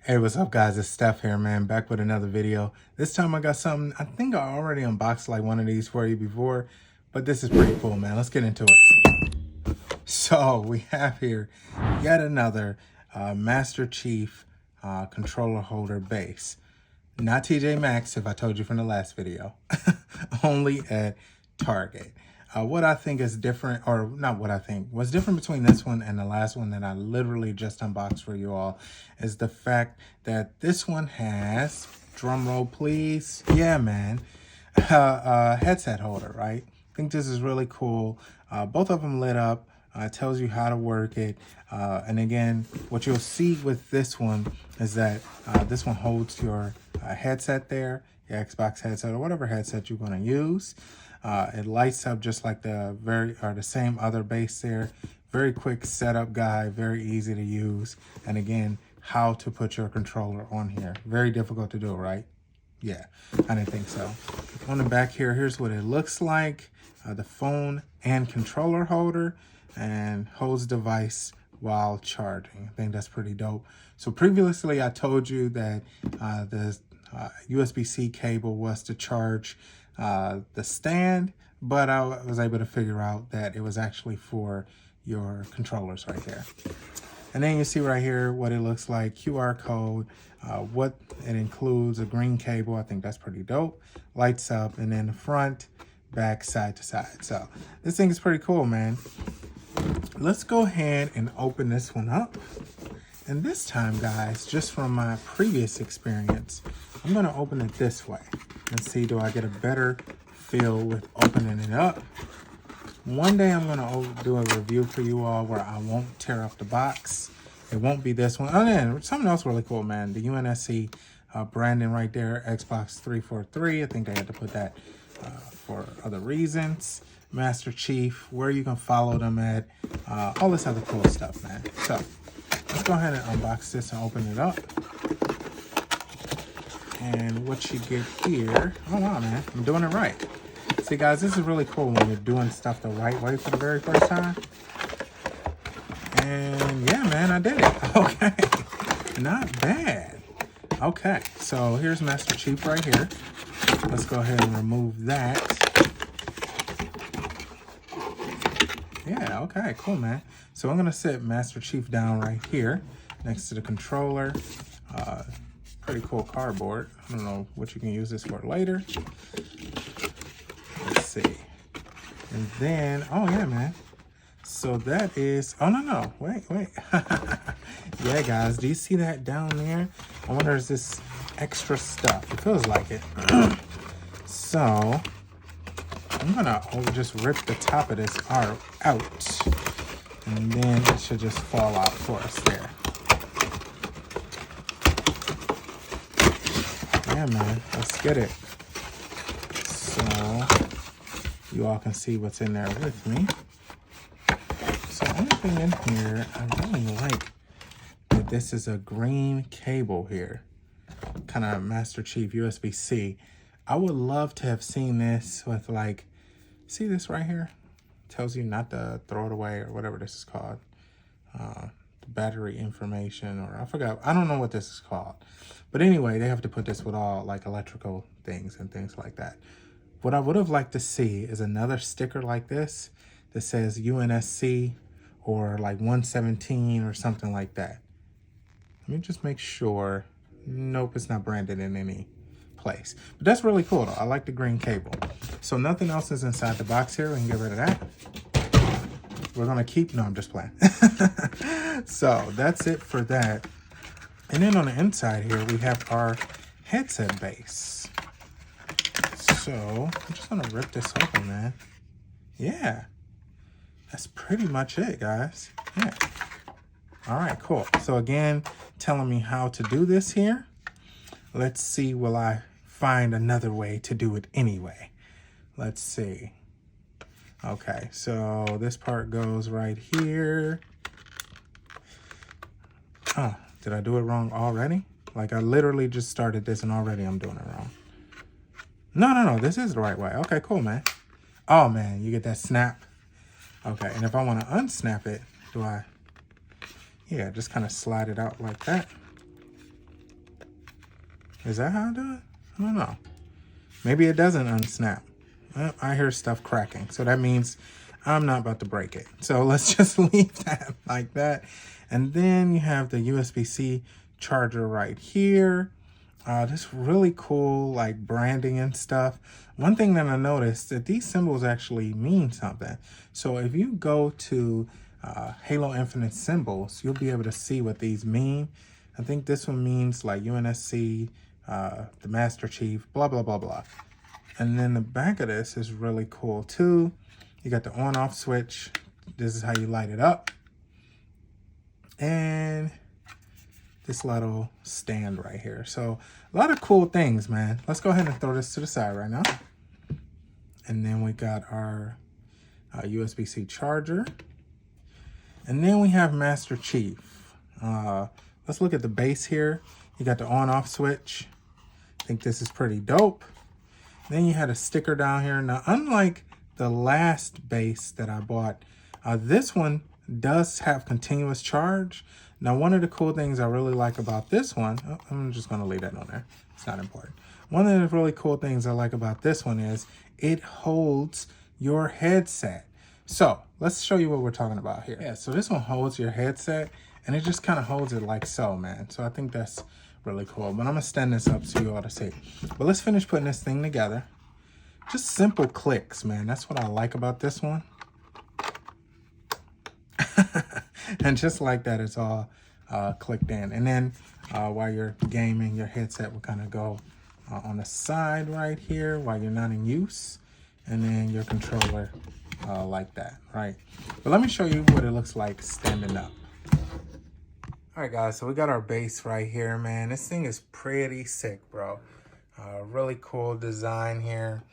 Hey, what's up guys? It's Steph here, man, back with another video. This time I got something, I think I already unboxed like one of these for you before, but this is pretty cool, man. Let's get into it. So we have here yet another Master Chief controller holder base. Not TJ Maxx, if I told you from the last video, only at Target. What I think is different, or not what I think, what's different between this one and the last one that I literally just unboxed for you all is the fact that this one has, drum roll please, yeah man, headset holder, right? I think this is really cool. Both of them lit up. Tells you how to work it. And again, what you'll see with this one is that this one holds your headset there, your Xbox headset or whatever headset you're going to use. It lights up just like the same other base there. Very quick setup guide, very easy to use. And again, how to put your controller on here. Very difficult to do, right? Yeah, I didn't think so. On the back here, here's what it looks like. The phone and controller holder and holds device while charging. I think that's pretty dope. So previously I told you that the USB-C cable was to charge the stand, but I was able to figure out that it was actually for your controllers right there. And then you see right here what it looks like, QR code, what it includes, a green cable. I think that's pretty dope. Lights up, and then the front, back, side to side. So this thing is pretty cool, man. Let's go ahead and open this one up. And this time, guys, just from my previous experience, I'm gonna open it this way and see, do I get a better feel with opening it up? One day I'm gonna do a review for you all where I won't tear up the box. It won't be this one. Oh, then something else really cool, man. The UNSC branding right there, Xbox 343. I think they had to put that for other reasons. Master Chief, where you can follow them at, all this other cool stuff, man. So let's go ahead and unbox this and open it up. And what you get here, oh wow, man, I'm doing it right. See guys, this is really cool when you're doing stuff the right way for the very first time. And yeah, man, I did it. Okay, not bad. Okay, so here's Master Chief right here. Let's go ahead and remove that. Yeah, okay, cool, man. So I'm gonna sit Master Chief down right here next to the controller. Pretty cool cardboard. I don't know what you can use this for later. Let's see. And then, oh yeah, man. So that is, oh no, wait. Yeah, guys, do you see that down there? I wonder is this extra stuff? It feels like it. So I'm gonna just rip the top of this out, and then it should just fall out for us there. Yeah, man, let's get it. So you all can see what's in there with me. So anything in here, I really like that this is a green cable here, kind of Master Chief USB-C. I would love to have seen this with like, see this right here? Tells you not to throw it away or whatever this is called. Battery information, or I forgot. I don't know what this is called. But anyway, they have to put this with all like electrical things and things like that. What I would have liked to see is another sticker like this that says UNSC or like 117 or something like that. Let me just make sure. Nope, it's not branded in any place. But that's really cool though. I like the green cable. So nothing else is inside the box here. We can get rid of that. We're gonna keep, no, I'm just playing. So that's it for that. And then on the inside here, we have our headset base. So I'm just gonna rip this open, man. Yeah, that's pretty much it, guys. Yeah. All right, cool. So again, telling me how to do this here. Let's see, will I find another way to do it anyway? Let's see. Okay, so this part goes right here. Oh, did I do it wrong already? Like I literally just started this and already I'm doing it wrong. No, this is the right way. Okay, cool, man. Oh man, you get that snap. Okay, and if I want to unsnap it, do I? Yeah, just kind of slide it out like that. Is that how I do it? I don't know. Maybe it doesn't unsnap. Well, I hear stuff cracking, so that means I'm not about to break it. So let's just leave that like that. And then you have the USB-C charger right here. This really cool like branding and stuff. One thing that I noticed that these symbols actually mean something. So if you go to Halo Infinite symbols, you'll be able to see what these mean. I think this one means like UNSC, the Master Chief, blah, blah, blah, blah. And then the back of this is really cool too. You got the on-off switch. This is how you light it up. And this little stand right here. So a lot of cool things, man. Let's go ahead and throw this to the side right now. And then we got our USB-C charger. And then we have Master Chief. Let's look at the base here. You got the on-off switch. I think this is pretty dope. Then you had a sticker down here. Now, unlike the last base that I bought, this one does have continuous charge. Now, one of the cool things I really like about this one, I'm just going to leave that on there. It's not important. One of the really cool things I like about this one is it holds your headset. So let's show you what we're talking about here. Yeah, so this one holds your headset and it just kind of holds it like so, man. So I think that's really cool, but I'm gonna stand this up so you all to see. But let's finish putting this thing together. Just simple clicks, man. That's what I like about this one. And just like that, it's all clicked in. And then while you're gaming, your headset will kind of go on the side right here while you're not in use. And then your controller like that, right? But let me show you what it looks like standing up. All right, guys, so we got our base right here, man. This thing is pretty sick, bro. Really cool design here.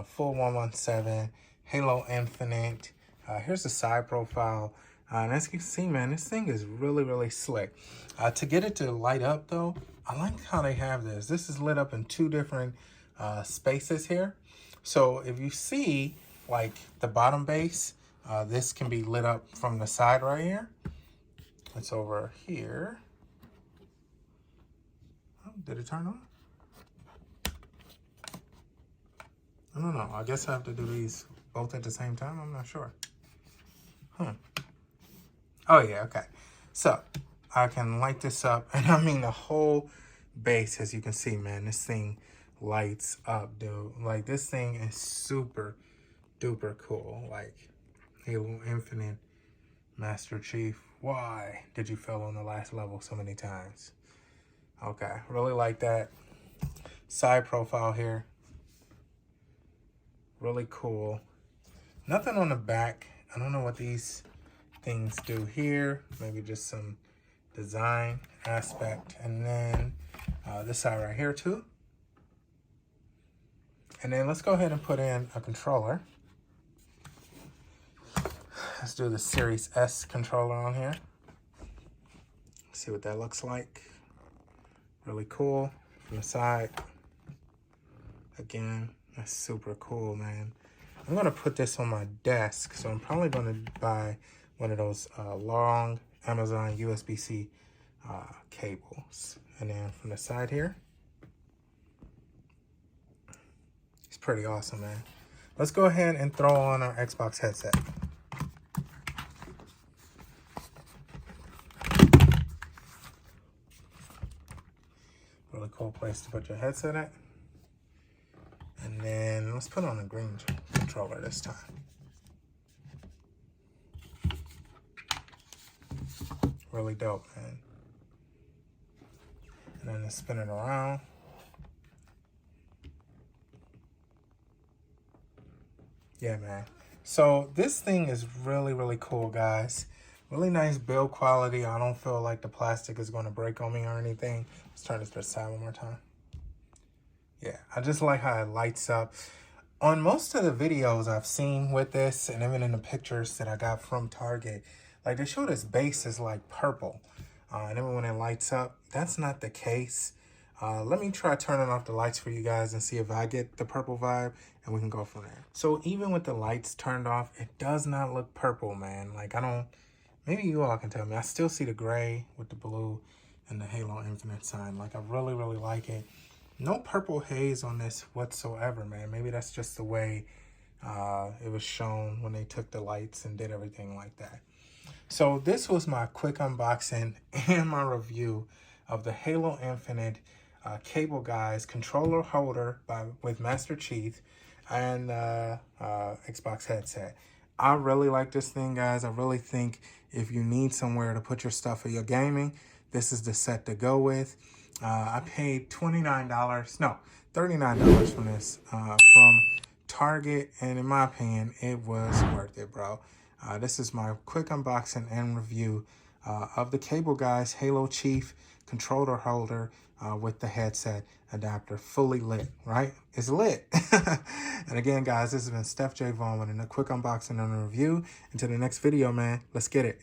Full 117, Halo Infinite. Here's the side profile. And as you can see, man, this thing is really, really slick. To get it to light up, though, I like how they have this. This is lit up in two different spaces here. So if you see, like, the bottom base, this can be lit up from the side right here. It's over here. Oh, did it turn on? I don't know. I guess I have to do these both at the same time. I'm not sure. Oh, yeah, okay. So I can light this up. And I mean, the whole base, as you can see, man, this thing lights up, dude. Like, this thing is super duper cool. Like, Halo Infinite, Master Chief. Why did you fail on the last level so many times? Okay, really like that. Side profile here. Really cool. Nothing on the back. I don't know what these things do here. Maybe just some design aspect. And then this side right here too. And then let's go ahead and put in a controller. Let's do the Series S controller on here. See what that looks like. Really cool from the side. Again, that's super cool, man. I'm gonna put this on my desk, so I'm probably gonna buy one of those long Amazon USB-C cables. And then from the side here, it's pretty awesome, man. Let's go ahead and throw on our Xbox headset. Really cool place to put your headset at. And then let's put on a green controller this time. Really dope, man. And then let's spin it around. Yeah, man. So this thing is really, really cool, guys. Really nice build quality. I don't feel like the plastic is going to break on me or anything. Let's turn this to the side one more time. Yeah, I just like how it lights up. On most of the videos I've seen with this, and even in the pictures that I got from Target, like they show this base is like purple. And then when it lights up, that's not the case. Let me try turning off the lights for you guys and see if I get the purple vibe, and we can go from there. So even with the lights turned off, it does not look purple, man. Like I don't, maybe you all can tell me. I still see the gray with the blue and the Halo Infinite sign. Like, I really, really like it. No purple haze on this whatsoever, man. Maybe that's just the way it was shown when they took the lights and did everything like that. So this was my quick unboxing and my review of the Halo Infinite Cable Guys controller holder with Master Chief and Xbox headset. I really like this thing, guys. I really think if you need somewhere to put your stuff for your gaming, this is the set to go with. I paid $39 from this from Target, and in my opinion, it was worth it, bro. This is my quick unboxing and review of the Cable Guys Halo Chief controller holder with the headset adapter, fully lit, right? It's lit. And again, guys, this has been Steph J. Vaughn with a quick unboxing and a review. Until the next video, man, let's get it.